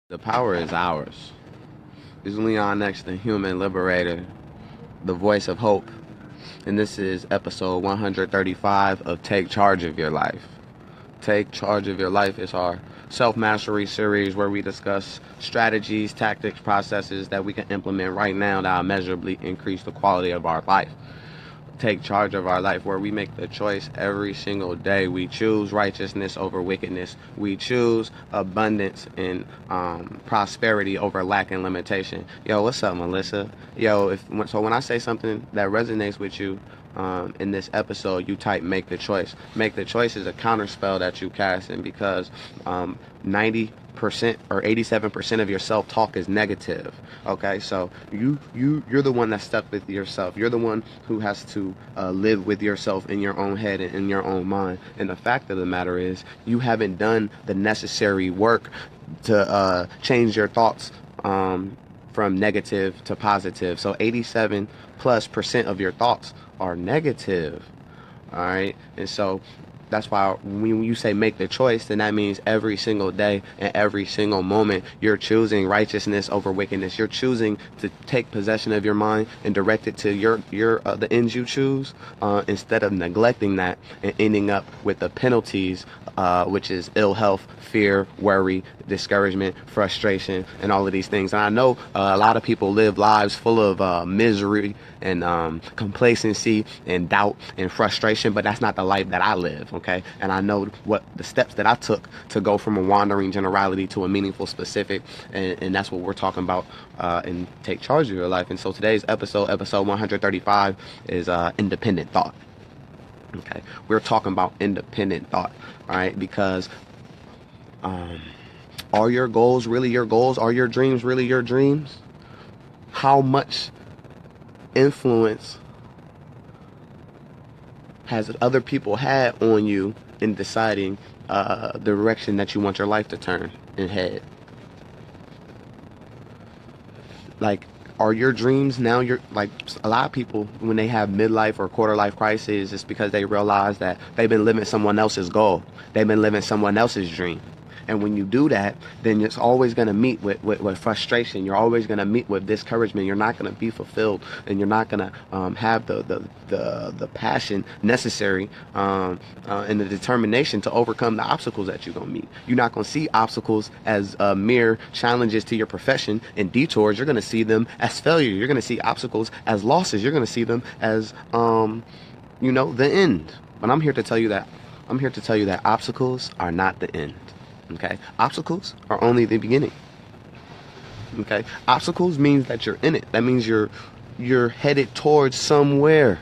The power is ours. It's Leon X, the human liberator, the voice of hope. And this is episode 135 of Take Charge of Your Life. Take Charge of Your Life is our self-mastery series where we discuss strategies, tactics, processes that we can implement right now that will measurably increase the quality of our life. Take charge of our life, where we make the choice every single day. We choose righteousness over wickedness. We choose abundance and prosperity over lack and limitation. Yo, what's up, Melissa? Yo, so when I say something that resonates with you in this episode, you type "make the choice." Make the choice is a counterspell that you cast, and because 90% or 87% of your self-talk is negative. Okay, so you're the one that's stuck with yourself. You're the one who has to live with yourself in your own head and in your own mind. And the fact of the matter is, you haven't done the necessary work to change your thoughts from negative to positive. So 87+% of your thoughts are negative. All right, and so that's why when you say make the choice, then that means every single day and every single moment you're choosing righteousness over wickedness. You're choosing to take possession of your mind and direct it to your the ends you choose, instead of neglecting that and ending up with the penalties, which is ill health, fear, worry, discouragement, frustration, and all of these things. And I know a lot of people live lives full of misery and complacency and doubt and frustration, but that's not the life that I live. Okay, and I know what the steps that I took to go from a wandering generality to a meaningful specific, and that's what we're talking about and take charge of your life. And so today's episode 135, is independent thought. Okay, we're talking about independent thought. All right, because are your goals really your goals? Are your dreams really your dreams? How much influence has other people had on you in deciding the direction that you want your life to turn and head? Like, are your dreams now like a lot of people, when they have midlife or quarter life crises, it's because they realize that they've been living someone else's goal. They've been living someone else's dream. And when you do that, then it's always going to meet with frustration. You're always going to meet with discouragement. You're not going to be fulfilled, and you're not going to have the passion necessary and the determination to overcome the obstacles that you're going to meet. You're not going to see obstacles as mere challenges to your profession and detours. You're going to see them as failure. You're going to see obstacles as losses. You're going to see them as the end. But I'm here to tell you that obstacles are not the end. Okay, obstacles are only the beginning. Okay, obstacles means that you're in it. That means you're headed towards somewhere.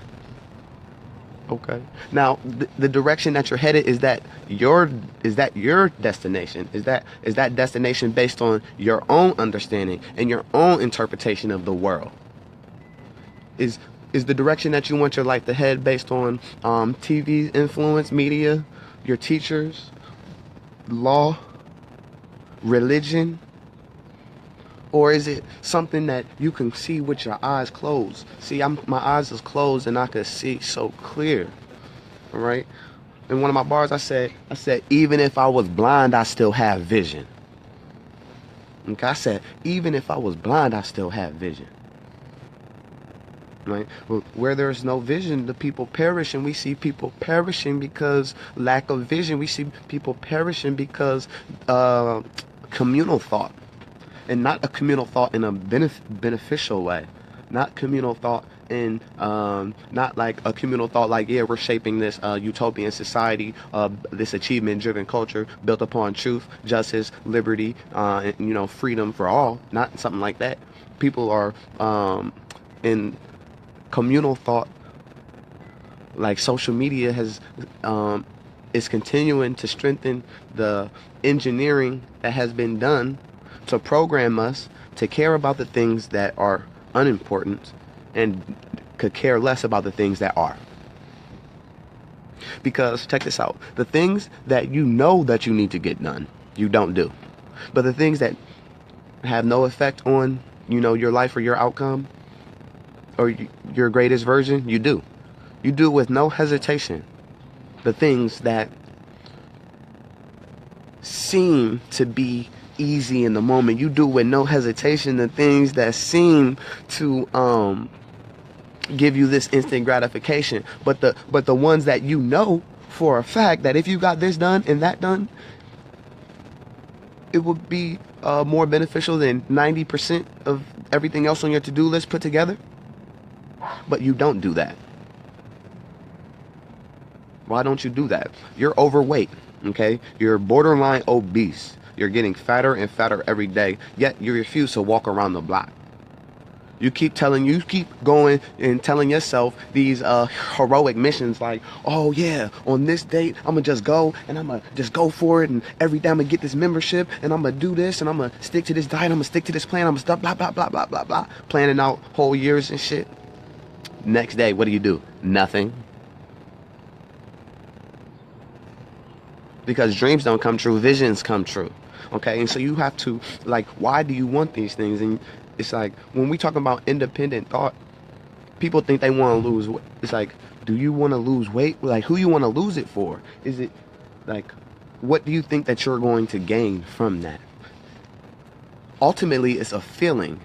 Okay, now the direction that you're headed, is that your destination? Is that destination based on your own understanding and your own interpretation of the world? Is the direction that you want your life to head based on TV influence, media, your teachers, law, religion? Or is it something that you can see with your eyes closed? See, my eyes is closed and I can see so clear. All right? In one of my bars, I said, even if I was blind, I still have vision. Okay, I said, even if I was blind, I still have vision. Right? Well, where there's no vision, the people perish, and we see people perishing because lack of vision. We see people perishing because communal thought, and not a communal thought in a beneficial way, not communal thought in not like a communal thought like, yeah, we're shaping this utopian society, this achievement-driven culture built upon truth, justice, liberty, and freedom for all. Not something like that. People are in communal thought, like social media is continuing to strengthen the engineering that has been done to program us to care about the things that are unimportant and could care less about the things that are. Because check this out, the things that you know that you need to get done, you don't do. But the things that have no effect on your life or your outcome, or your greatest version, you do. You do with no hesitation the things that seem to be easy in the moment. You do with no hesitation the things that seem to give you this instant gratification. But the ones that you know for a fact that if you got this done and that done, it would be more beneficial than 90% of everything else on your to-do list put together. But you don't do that. Why don't you do that? You're overweight, okay? You're borderline obese. You're getting fatter and fatter every day, yet you refuse to walk around the block. You keep going and telling yourself these heroic missions like, oh yeah, on this date, I'm gonna just go and I'm gonna just go for it, and every day I'm gonna get this membership and I'm gonna do this and I'm gonna stick to this diet, I'm gonna stick to this plan, I'm gonna stop blah blah blah blah blah blah, planning out whole years and shit. Next day, what do? Nothing. Because dreams don't come true, visions come true. Okay, and so you have to, like, why do you want these things? And it's like, when we talk about independent thought, people think they want to lose weight. It's like, do you want to lose weight? Like, who you want to lose it for? Is it, like, what do you think that you're going to gain from that? Ultimately, it's a feeling.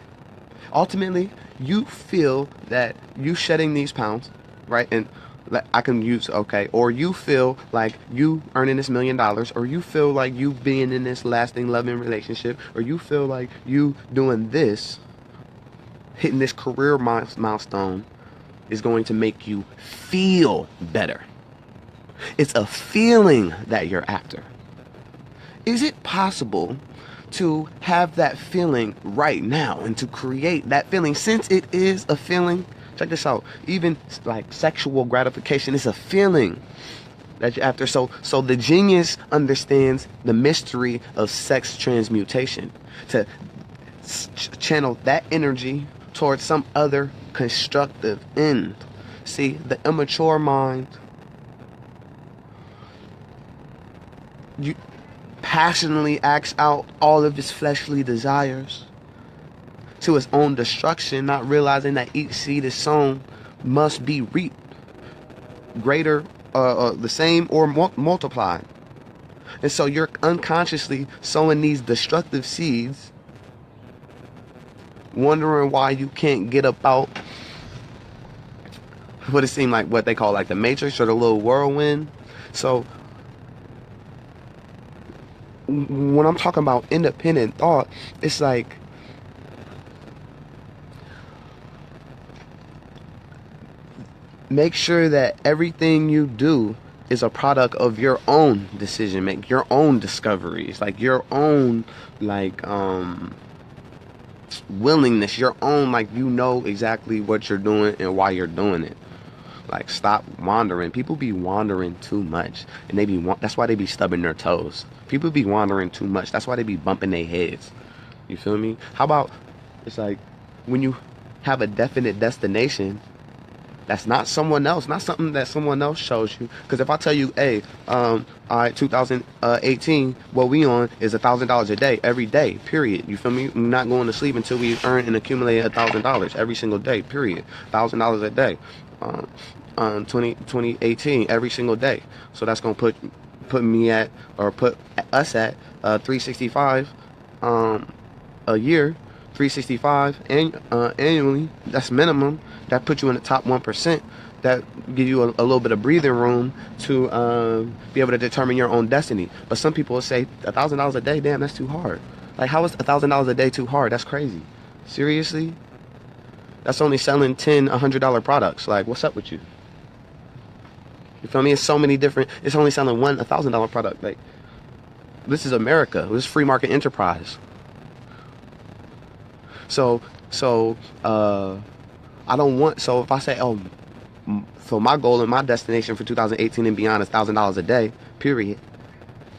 Ultimately, you feel that you shedding these pounds, right? And I can use, okay, or you feel like you earning this $1 million, or you feel like you being in this lasting loving relationship, or you feel like you doing this, hitting this career milestone is going to make you feel better. It's a feeling that you're after. Is it possible to have that feeling right now and to create that feeling, since it is a feeling? Check this out. Even like sexual gratification is a feeling that you're after. So the genius understands the mystery of sex transmutation to channel that energy towards some other constructive end. See, the immature mind, you passionately acts out all of his fleshly desires to his own destruction, not realizing that each seed is sown must be reaped greater, the same, or multiplied. And so you're unconsciously sowing these destructive seeds, wondering why you can't get up out what it seemed like, what they call like the matrix or the little whirlwind. So when I'm talking about independent thought, it's like, make sure that everything you do is a product of your own decision making, your own discoveries, like your own, like, willingness, your own, like, you know exactly what you're doing and why you're doing it. Like, stop wandering. People be wandering too much, and that's why they be stubbing their toes. People be wandering too much. That's why they be bumping their heads. You feel me? How about, it's like, when you have a definite destination, that's not someone else, not something that someone else shows you. Because if I tell you, hey, all right, 2018, what we on is $1,000 a day, every day, period. You feel me? We're not going to sleep until we earn and accumulate $1,000 every single day, period. $1,000 a day, 2018, every single day. So that's gonna put me at, or put us at 365 a year, 365 annually. That's minimum. That puts you in the top 1%. That give you a little bit of breathing room to be able to determine your own destiny. But some people will say $1,000 a day, damn, that's too hard. Like, how is $1,000 a day too hard? That's crazy. Seriously? That's only selling 10 $100 products. Like, what's up with you? You feel me? It's so many different. It's only selling one $1,000 product. Like, this is America. This is free market enterprise. So I don't want. So if I say, oh, so my goal and my destination for 2018 and beyond is $1,000 a day, period.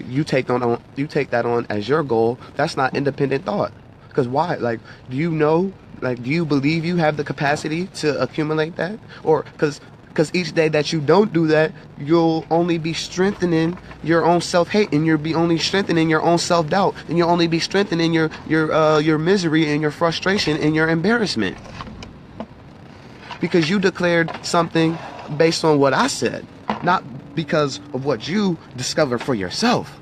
You take that on as your goal. That's not independent thought. Because why? Like, do you know? Like, do you believe you have the capacity to accumulate that? Or because each day that you don't do that, you'll only be strengthening your own self-hate, and you'll be only strengthening your own self-doubt, and you'll only be strengthening your misery and your frustration and your embarrassment. Because you declared something based on what I said, not because of what you discovered for yourself.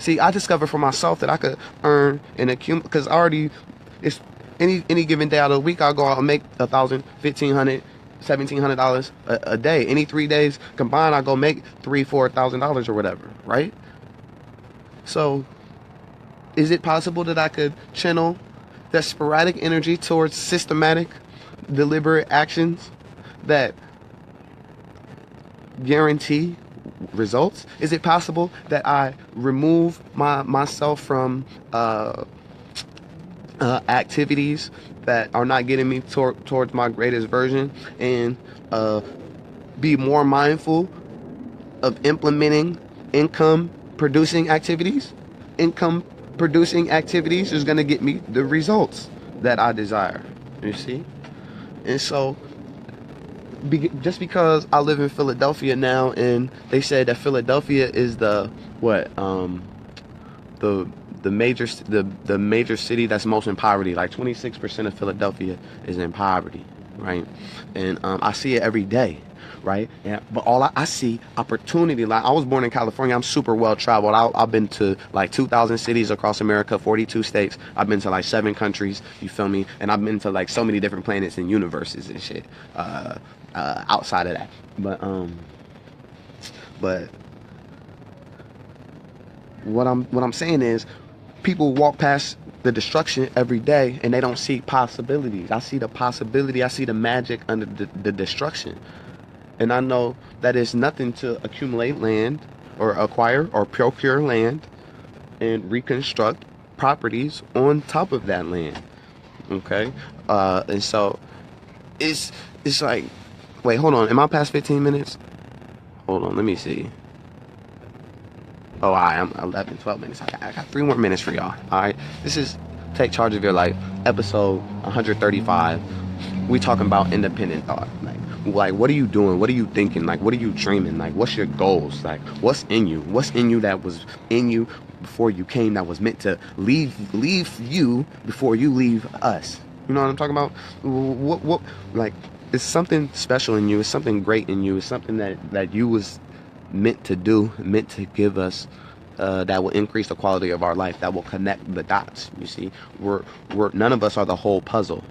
See, I discovered for myself that I could earn and accumulate, because already it's any given day out of the week, I'll go out and make $1,000, $1,500, $1,700 a day. Any 3 days combined, I go make $3,000, $4,000 or whatever, right? So, is it possible that I could channel that sporadic energy towards systematic, deliberate actions that guarantee results? Is it possible that I remove myself from activities that are not getting me towards my greatest version, and be more mindful of implementing income producing activities? Income producing activities is going to get me the results that I desire, you see? And so just because I live in Philadelphia now, and they said that Philadelphia is the major city that's most in poverty. Like 26% of Philadelphia is in poverty, right? And I see it every day, right? But all I see opportunity. Like, I was born in California. I'm super well traveled. I've been to like 2,000 cities across America, 42 states. I've been to like 7 countries. You feel me? And I've been to like so many different planets and universes and shit. Outside of that, but what I'm saying is, people walk past the destruction every day and they don't see possibilities. I see the possibility. I see the magic under the destruction, and I know that it's nothing to accumulate land or acquire or procure land and reconstruct properties on top of that land. Okay, and so it's like. Wait, hold on. Am I past 15 minutes? Hold on, let me see. Oh, all right, I'm 11, 12 minutes. I got 3 more minutes for y'all. All right, this is Take Charge of Your Life, episode 135. We talking about independent thought. Like, what are you doing? What are you thinking? Like, what are you dreaming? Like, what's your goals? Like, what's in you? What's in you that was in you before you came, that was meant to leave you before you leave us? You know what I'm talking about? What like... It's something special in you. It's something great in you. It's something that you was meant to do, meant to give us, that will increase the quality of our life, that will connect the dots. You see, we're none of us are the whole puzzle.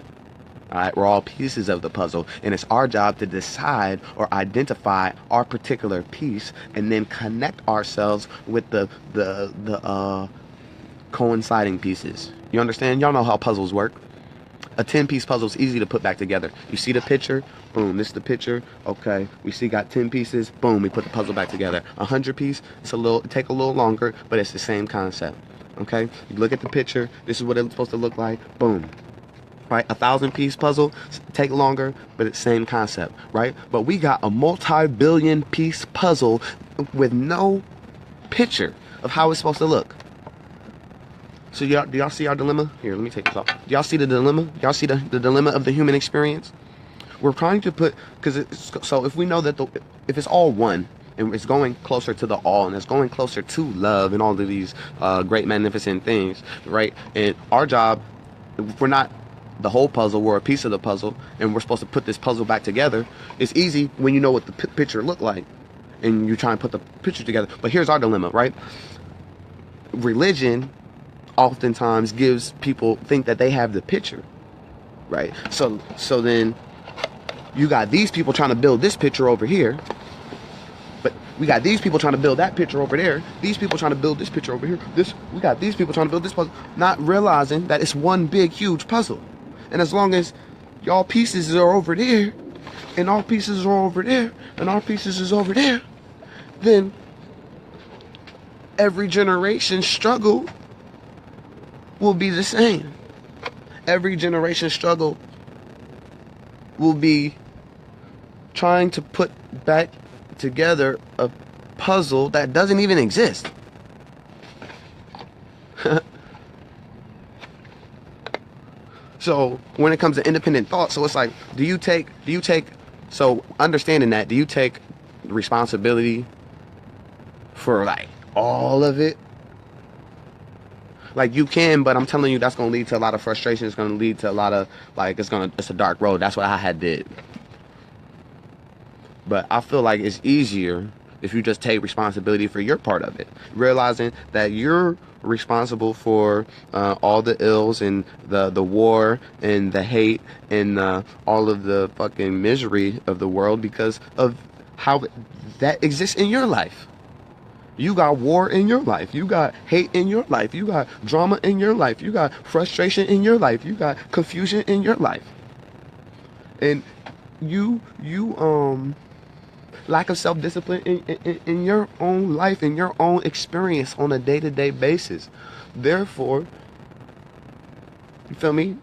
All right, we're all pieces of the puzzle, and it's our job to decide or identify our particular piece, and then connect ourselves with the coinciding pieces. You understand? Y'all know how puzzles work. A 10-piece puzzle is easy to put back together. You see the picture, boom, this is the picture. Okay, we got 10 pieces, boom, we put the puzzle back together. 100-piece, take a little longer, but it's the same concept. Okay, you look at the picture, this is what it's supposed to look like, boom. Right, 1,000-piece puzzle, take longer, but it's same concept, right? But we got a multi-billion-piece puzzle with no picture of how it's supposed to look. So do y'all see our dilemma? Here, let me take this off. Do y'all see the dilemma? Y'all see the dilemma of the human experience? We're trying to put, so if we know that if it's all one, and it's going closer to the all, and it's going closer to love and all of these great magnificent things, right? And our job, if we're not the whole puzzle, we're a piece of the puzzle, and we're supposed to put this puzzle back together. It's easy when you know what the picture looked like, and you try and put the picture together. But here's our dilemma, right? Religion oftentimes gives people think that they have the picture, right? So then you got these people trying to build this picture over here, but we got these people trying to build that picture over there, these people trying to build this picture over here, we got these people trying to build this puzzle, not realizing that it's one big huge puzzle. And as long as y'all pieces are over there, and our pieces are over there, and our pieces is over there, then every generation's struggle will be the same. Every generation's struggle will be trying to put back together a puzzle that doesn't even exist. So when it comes to independent thought, so it's like, do you take, so understanding that, do you take responsibility for like all of it? Like, you can, but I'm telling you, that's going to lead to a lot of frustration. It's going to lead to a lot of, like, it's a dark road. That's what I had did. But I feel like it's easier if you just take responsibility for your part of it, realizing that you're responsible for all the ills and the war and the hate and all of the fucking misery of the world because of how that exists in your life. You got war in your life. You got hate in your life. You got drama in your life. You got frustration in your life. You got confusion in your life. And you lack of self-discipline in your own life, in your own experience on a day-to-day basis. Therefore, you feel me?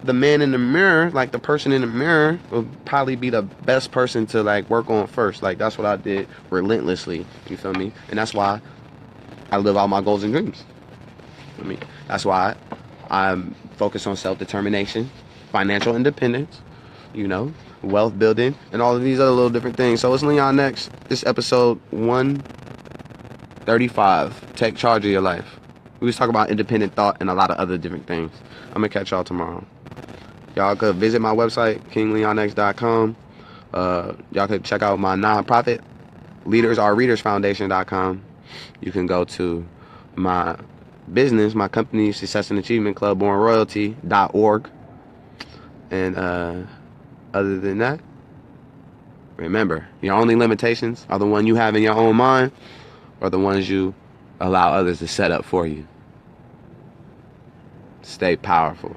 The man in the mirror, like the person in the mirror, will probably be the best person to like work on first. Like that's what I did relentlessly. You feel me? And that's why I live out my goals and dreams. I mean, that's why I'm focused on self-determination, financial independence, you know, wealth building, and all of these other little different things. So it's Leon next. This episode 135. Take charge of your life. We was talking about independent thought and a lot of other different things. I'm gonna catch y'all tomorrow. Y'all could visit my website, kingleonx.com. Y'all could check out my nonprofit, leadersarereadersfoundation.com. You can go to my business, my company, Success and Achievement Club, bornroyalty.org. And other than that, remember, your only limitations are the one you have in your own mind or the ones you allow others to set up for you. Stay powerful.